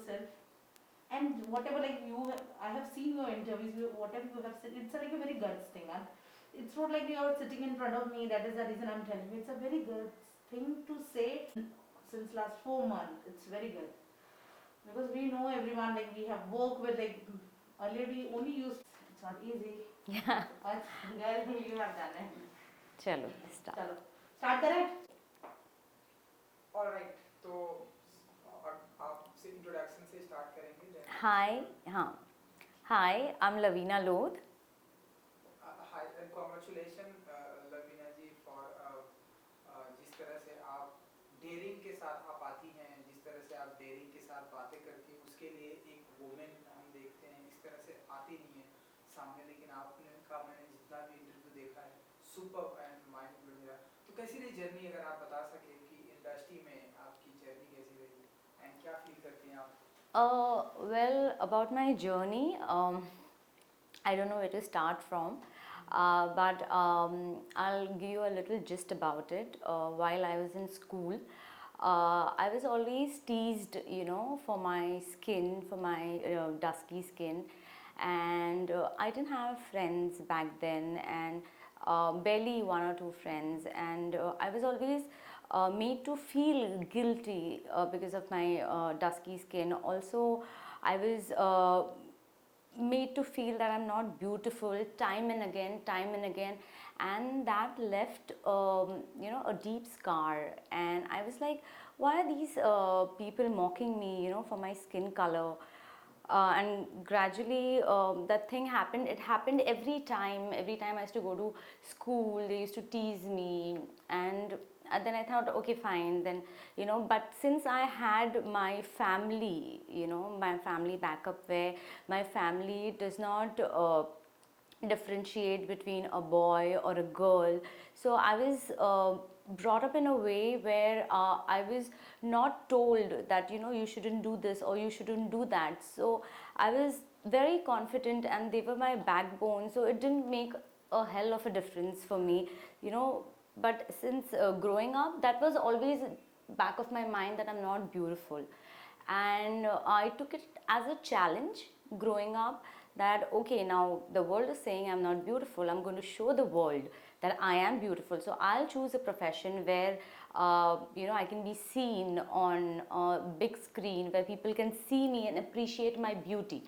yourself, and whatever like I have seen your interviews, whatever you have said, it's like a very guts thing. And it's not like you're sitting in front of me. That is the reason I'm telling you. It's a very guts thing to say. Since last 4 months, it's very good because we know everyone. Like we have worked with like earlier we only used. It's not easy. Yeah. But girl, you have done it. चलो start. चलो start करें. Alright तो आपसे introduction से start करेंगे then Hi, हाँ. Hi, I'm Lavina Lodh. Hi and congratulation Lavina ji for जिस तरह से आप डेयरिंग के साथ आप आती हैं, जिस तरह से आप डेयरिंग के साथ बातें करके उसके लिए एक वुमेन हम देखते हैं इस तरह से आती नहीं है सामने, लेकिन आपने का मैंने जितना भी इंटरव्यू देखा है सुपर एंड माइंड ब्लोइंग। तो कैसी रही जर्नी, अगर आप बता सके कि इंडस्ट्री में आपकी जर्नी कैसी रही एंड क्या फील करती हैं आप? Well, about my journey, I don't know where to start from, but I'll give you a little gist about it. While I was in school, I was always teased, for my skin, for my dusky skin, and I didn't have friends back then, and barely one or two friends, and I was always made to feel guilty because of my dusky skin. Also, I was made to feel that I'm not beautiful time and again, and that left a deep scar. And I was like, why are these people mocking me, for my skin color? And gradually that thing happened. It happened every time I used to go to school. They used to tease me, and then I thought, okay, fine, then, but since I had my family, my family backup, where my family does not differentiate between a boy or a girl. So I was brought up in a way where I was not told that you shouldn't do this or you shouldn't do that. So I was very confident, and they were my backbone, so it didn't make a hell of a difference for me, but since growing up, that was always back of my mind, that I'm not beautiful. And I took it as a challenge growing up, that okay, now the world is saying I'm not beautiful, I'm going to show the world that I am beautiful. So I'll choose a profession where I can be seen on a big screen, where people can see me and appreciate my beauty.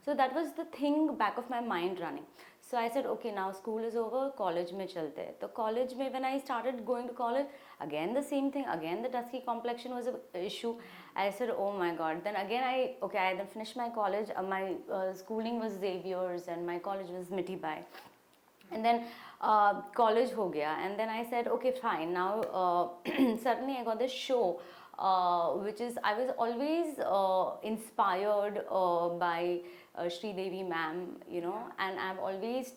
So that was the thing back of my mind running. So I said, okay, now school is over, college mein chalte hain. So college mein, when I started going to college, again the same thing, again the dusky complexion was an issue. I said, oh my god. Then again I then finished my college. My schooling was Xavier's and my college was Mitibai. And then college ho gaya, and then I said, okay, fine, now suddenly I got this show, which is, I was always inspired by Sri Devi ma'am, and I've always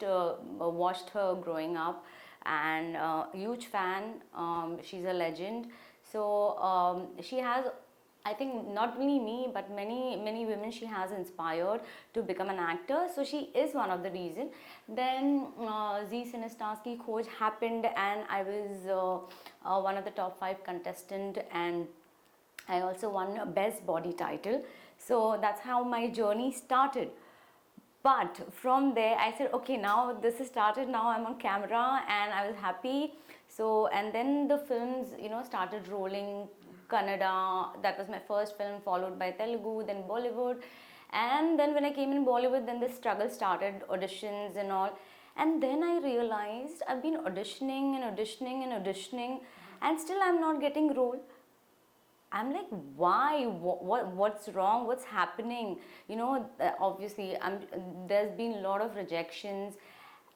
watched her growing up, and huge fan. She's a legend. So she has, I think, not only me, but many women she has inspired to become an actor. So she is one of the reason. Then Zee Cinestars Ki Khoj happened, and I was one of the top 5 contestant, and I also won a best body title. So that's how my journey started. But from there I said, okay, now this is started, now I'm on camera, and I was happy. So, and then the films started rolling. Kannada, that was my first film, followed by Telugu, then Bollywood. And then when I came in Bollywood, then the struggle started, auditions and all. And then I realized I've been auditioning and auditioning and auditioning, and still I'm not getting role. I'm like, why? What's wrong? What's happening? Obviously, there's been a lot of rejections,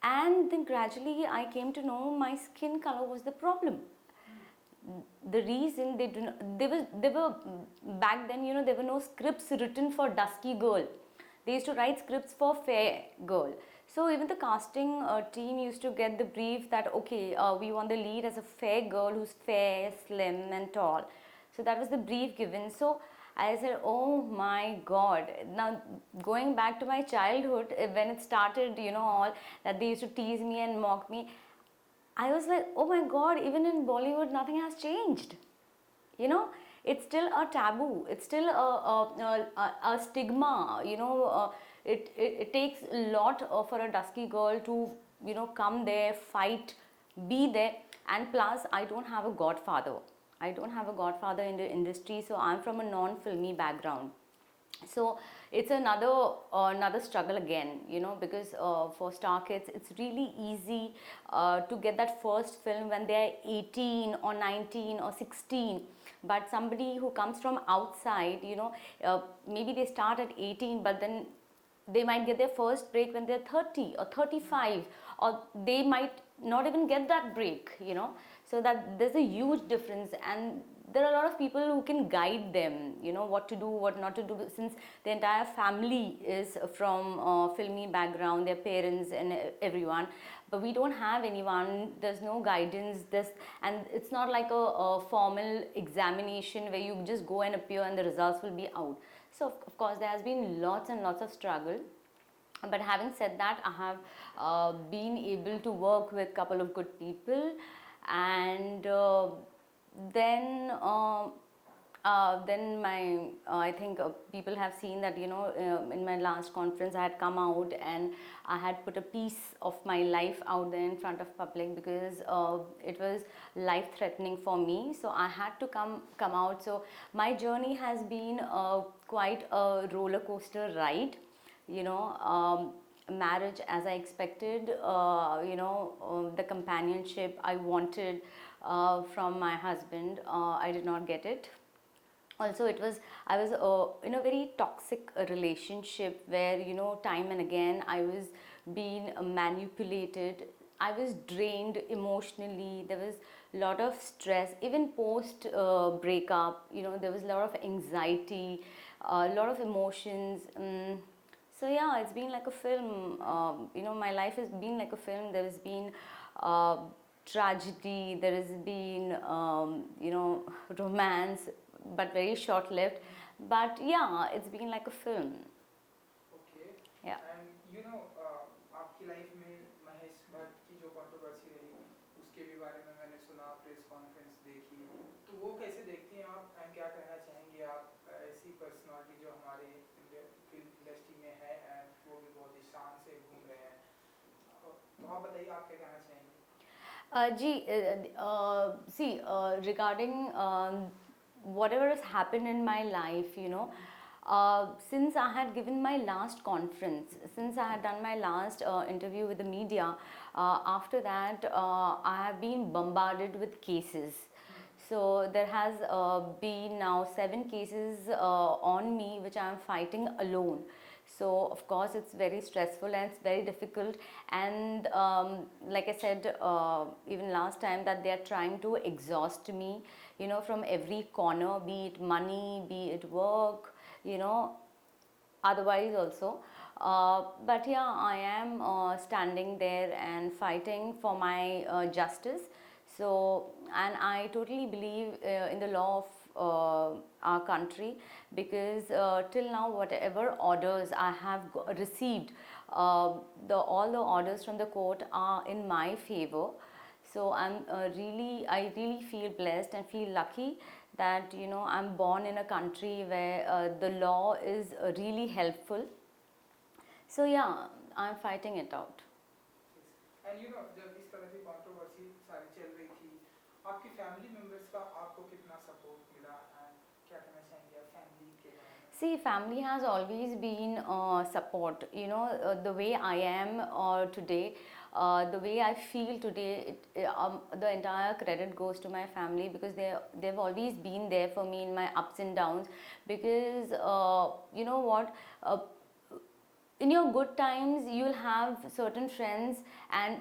and then gradually I came to know my skin color was the problem. The reason they were back then, there were no scripts written for dusky girl. They used to write scripts for fair girl. So even the casting team used to get the brief that okay, we want the lead as a fair girl who's fair, slim and tall. So that was the brief given. So I said, oh my god. Now going back to my childhood, when it started, all that they used to tease me and mock me, I was like, oh my god, even in Bollywood nothing has changed. it's still a taboo, it's still a stigma, you know. It takes a lot for a dusky girl to, you know, come there, fight, be there. And plus, I don't have a godfather. I don't have a godfather in the industry, so I'm from a non-filmy background. So it's another struggle again, you know, because for star kids it's really easy to get that first film when they're 18 or 19 or 16. But somebody who comes from outside, you know, maybe they start at 18, but then they might get their first break when they're 30 or 35, or they might not even get that break, you know. So that there's a huge difference, and there are a lot of people who can guide them, you know, what to do, what not to do, since the entire family is from filmy background, their parents and everyone. But we don't have anyone, there's no guidance, this, and it's not like a formal examination where you just go and appear and the results will be out. So of course there has been lots and lots of struggle. But having said that, I have been able to work with a couple of good people, and then my I think people have seen that, you know, in my last conference I had come out and I had put a piece of my life out there in front of public, because it was life threatening for me, so I had to come out. So my journey has been quite a roller coaster ride, you know. Marriage as I expected, you know, the companionship I wanted from my husband, I did not get it. Also, I was in a very toxic relationship where, you know, time and again I was being manipulated. I was drained emotionally. There was a lot of stress, even post breakup, you know. There was a lot of anxiety, a lot of emotions. So yeah, it's been like a film. You know, my life has been like a film. There has been tragedy, there has been you know, romance, but very short lived. But yeah, it's been like a film. Okay Yeah. And you know आपकी life में महेश भट्ट की जो controversy रही उसके भी बारे में मैंने सुना, प्रेस कॉन्फ्रेंस देखी, तो वो कैसे देखती हैं आप एंड क्या कहना चाहेंगे आप ऐसी पर्सनालिटी जो हमारे फिल्म इंडस्ट्री में है एंड वो भी बहुत ही शान से घूम रहे हैं, तो आप बताइए आप क्या कहना चाहेंगे? See, regarding whatever has happened in my life, you know, since I had given my last conference, since I had done my last interview with the media, after that I have been bombarded with cases. So there has been now 7 cases on me which I am fighting alone. So of course it's very stressful and it's very difficult, and like I said even last time, that they are trying to exhaust me, you know, from every corner, be it money, be it work, you know, otherwise also. But yeah, I am standing there and fighting for my justice. So, and I totally believe in the law of our country, because till now whatever orders I have received, all the orders from the court are in my favor. So I really feel blessed and feel lucky that, you know, I'm born in a country where the law is really helpful. So yeah, I'm fighting it out. And you know जब इस तरह की controversy सारी चल रही थी, आपकी family members का आपको कितना सपोर्ट मिला एंड क्या कहना चाहेंगे आप फैमिली के बारे में? See, family has always been support. You know, the way I am today, the way I feel today, the entire credit goes to my family, because they've always been there for me in my ups and downs. Because you know what, in your good times you'll have certain friends, and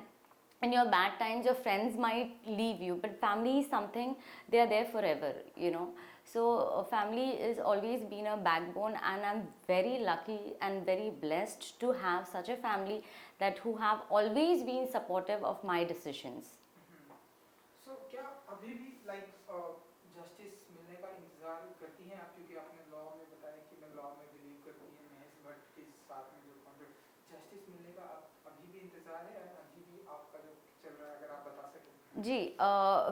in your bad times your friends might leave you, but family is something, they are there forever, you know. So family is always been a backbone, and I'm very lucky and very blessed to have such a family that who have always been supportive of my decisions. सो क्या अभी भी like justice मिलने का इंतजार करती हैं आप, क्योंकि आपने लॉ में बताया कि मैं लॉ में बिलीव करती हैं, महेश भट्ट के साथ में जो कॉन्ट्रैक्ट, जस्टिस मिलने का अभी भी इंतजार है, अभी भी आपका जो चल रहा है, अगर आप बता सकें? जी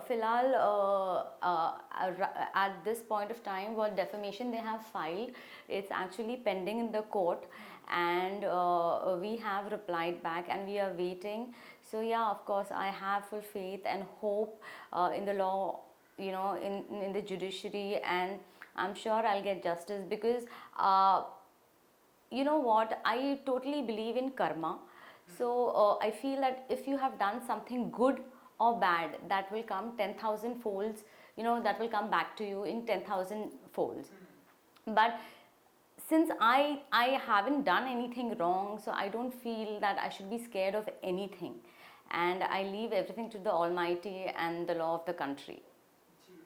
फिलहाल at this point of time what defamation they have filed, it's actually pending in the court, and we have replied back and we are waiting. So yeah, of course I have full faith and hope in the law, you know, in the judiciary, and I'm sure I'll get justice because you know what, I totally believe in karma. So I feel that if you have done something good or bad, that will come 10,000 folds, you know, that will come back to you in 10,000 folds. But since I haven't done anything wrong, so I don't feel that I should be scared of anything, and I leave everything to the almighty and the law of the country. जी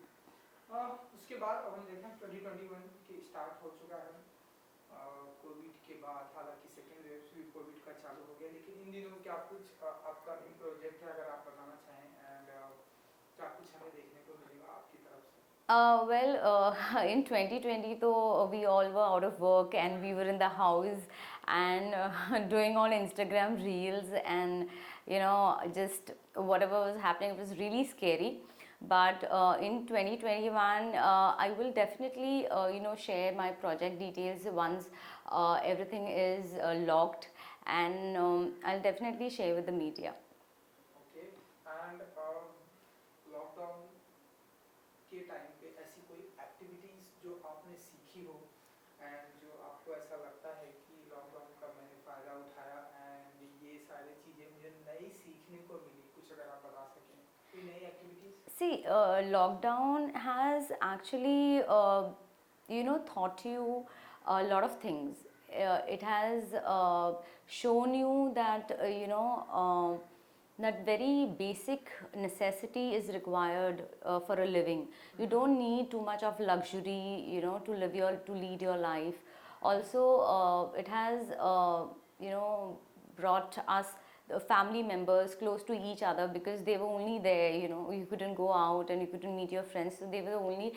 उसके बाद अब हम देखें 2021 की start हो चुका है Covid के बाद, हालांकि सेकेंड वेव भी कोविड का चालू हो गया, लेकिन इन दिनों क्या कुछ अपकमिंग प्रोजेक्ट है अगर आप बताना चाहें, एंड क्या कुछ हमें देखने को मिलेगा आपकी तरफ से? Well, in 2020, though, we all were out of work and we were in the house and doing all Instagram reels and, you know, just whatever was happening, it was really scary. But in 2021, I will definitely, you know, share my project details once everything is locked, and I'll definitely share with the media. Okay and lockdown के time पे ऐसी कोई activities जो आपने सीखी हो and जो आपको ऐसा लगता है कि लॉकडाउन का मैंने फ़ायदा उठाया एंड ये सारी चीज़ें मुझे नई सीखने को मिली, कुछ अगर आप बता सकें कोई नई activities? See, lockdown has actually, you know, taught you a lot of things. It has shown you that, you know, that very basic necessity is required for a living. You don't need too much of luxury, you know, to lead your life. Also, it has, you know, brought us the family members close to each other because they were only there, you know, you couldn't go out and you couldn't meet your friends, so they were the only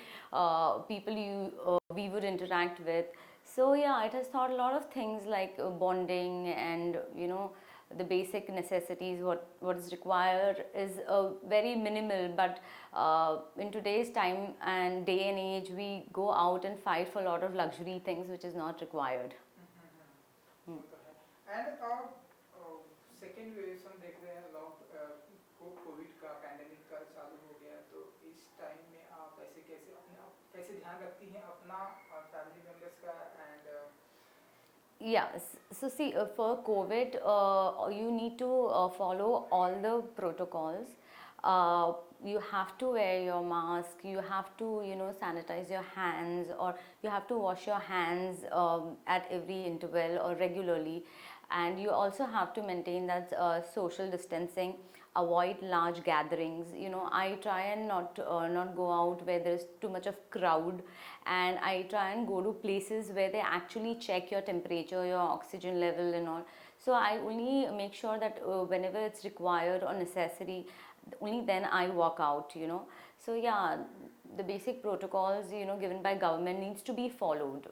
people we would interact with. So yeah, it has taught a lot of things like bonding and, you know, the basic necessities, what is required is very minimal, but in today's time and day and age we go out and fight for a lot of luxury things which is not required. And second wave हम देख रहे हैं, Covid का pandemic का चालू हो गया, तो इस टाइम में आप ऐसे कैसे अपने आप कैसे ध्यान रखती हैं अपना फैमिली मेंबर्स का and Yes, so see, for COVID, you need to follow all the protocols. You have to wear your mask, you have to, you know, sanitize your hands, or you have to wash your hands at every interval or regularly. And you also have to maintain that social distancing, avoid large gatherings. You know, I try and not go out where there is too much of crowd, and I try and go to places where they actually check your temperature, your oxygen level and all. So I only make sure that whenever it's required or necessary, only then I walk out, you know. So yeah, the basic protocols, you know, given by government needs to be followed,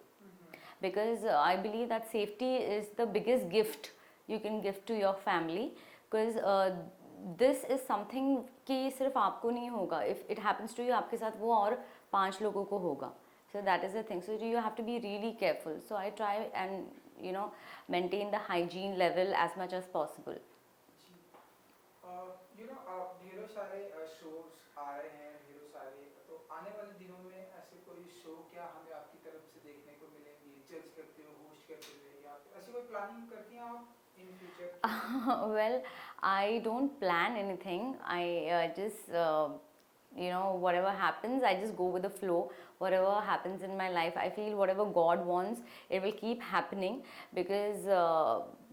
because I believe that safety is the biggest gift you can give to your family, because this is something कि सिर्फ आपको नहीं होगा, if it happens to you आपके साथ वो और 5 लोगों को होगा. So that is the thing, so you have to be really careful. So I try and, you know, maintain the hygiene level as much as possible. You know ढेरों सारे shows आ रहे हैं, ढेरों सारे, तो आने वाले दिनों में ऐसे कोई शो क्या हमें आपकी तरफ से देखने को मिलेंगे, जज करते हो, होस्ट करते हुए, या फिर ऐसी कोई प्लानिंग करती हैं आप in future? Well, I don't plan anything. I just you know, whatever happens, I just go with the flow. Whatever happens in my life, I feel whatever God wants, it will keep happening, because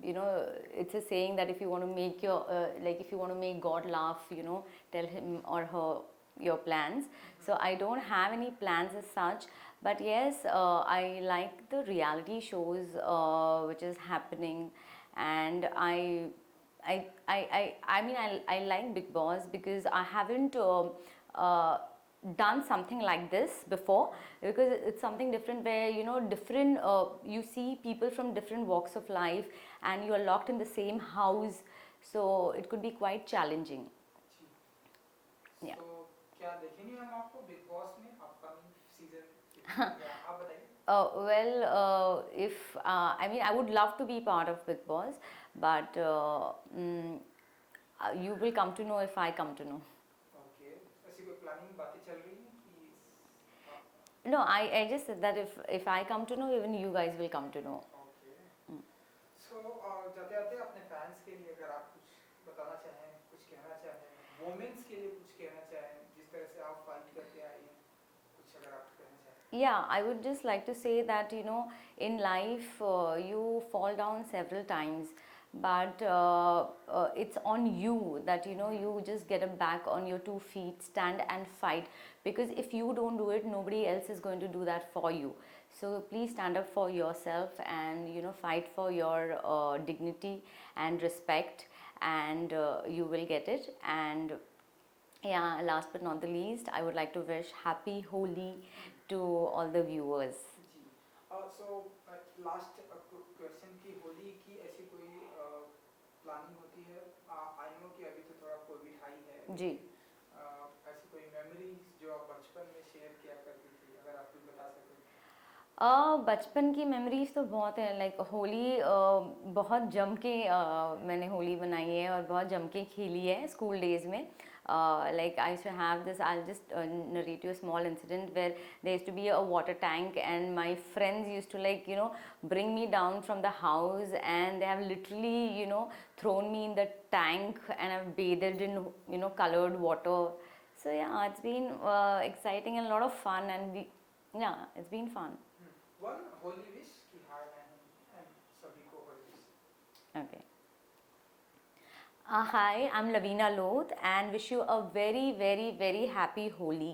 you know, it's a saying that if you want to make your like if you want to make God laugh, you know, tell him or her your plans. So I don't have any plans as such, but yes, I like the reality shows which is happening, and I mean, I like Big Boss because I haven't done something like this before, because it's something different where, you know, different you see people from different walks of life and you are locked in the same house, so it could be quite challenging. Yeah. So क्या देखेंगे हम आपको big boss में upcoming season? आप बताइए. Well, if I mean, I would love to be part of Big Boss, but you will come to know if I come to know. Okay, ऐसी कोई planning बातें चल रही हैं कि No, I just said that if I come to know, even you guys will come to know. Okay. So जाते जाते अपने फैंस के लिए अगर आप कुछ बताना चाहें, कुछ कहना चाहें, वुमेन्स के लिए कुछ कहना चाहें, जिस तरह से आप फाइट करके आई हैं, कुछ अगर आप कहना चाहें. Yeah, I would just like to say that in life you fall down several times, but it's on you that you just get back on your 2 feet, stand and fight, because if you don't do it, nobody else is going to do that for you. So please stand up for yourself and fight for your dignity and respect, and you will get it. And yeah, last but not the least, I would like to wish happy Holi to all the viewers. जी. So last question की होली की ऐसी कोई planning होती है? I know कि अभी तो थोड़ा कोविड हाई है. जी. ऐसी कोई मेमोरीज जो आप बचपन में शेयर किया करती थी, अगर आप कुछ बता सकें. बचपन की मेमोरीज तो बहुत है, लाइक होली बहुत जम के मैंने होली बनाई है और बहुत जम के खेली है स्कूल डेज में. Like I used to have this, I'll just narrate you a small incident where there used to be a water tank and my friends used to bring me down from the house, and they have literally thrown me in the tank and I've bathed in colored water. So yeah, it's been exciting and a lot of fun, and yeah, it's been fun. One Holi wish कि हाय मैं हूं and सभी को Holi wish. Okay. Hi, I'm Lavina Loth and wish you a very, very, very happy Holi.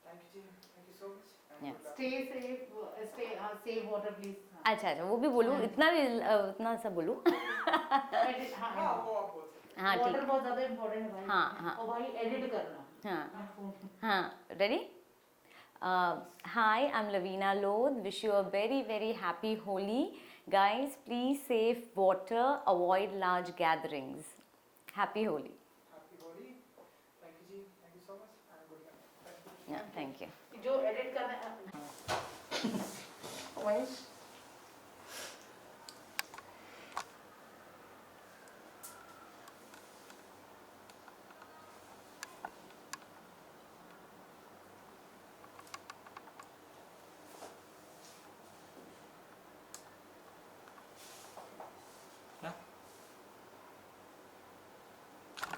Thank you जी, thank you so much. Yeah. Stay safe, save water please. अच्छा वो भी बोलूँ, इतना भी उतना सा बोलूँ. हाँ, वो आप बोल सकते हैं. हाँ वाटर ठीक. बहुत ज्यादा इम्पोर्टेंट है भाई. हाँ, हाँ. और भाई एडिट करना. हाँ हाँ, ready? Hi, I'm Lavina Loth. Wish you a very, very happy Holi. Guys, please save water, avoid large gatherings. Happy Holi. Happy Holi. Thank you जी, thank you so much and good night. Yeah, thank you. जो edit करना है. वंश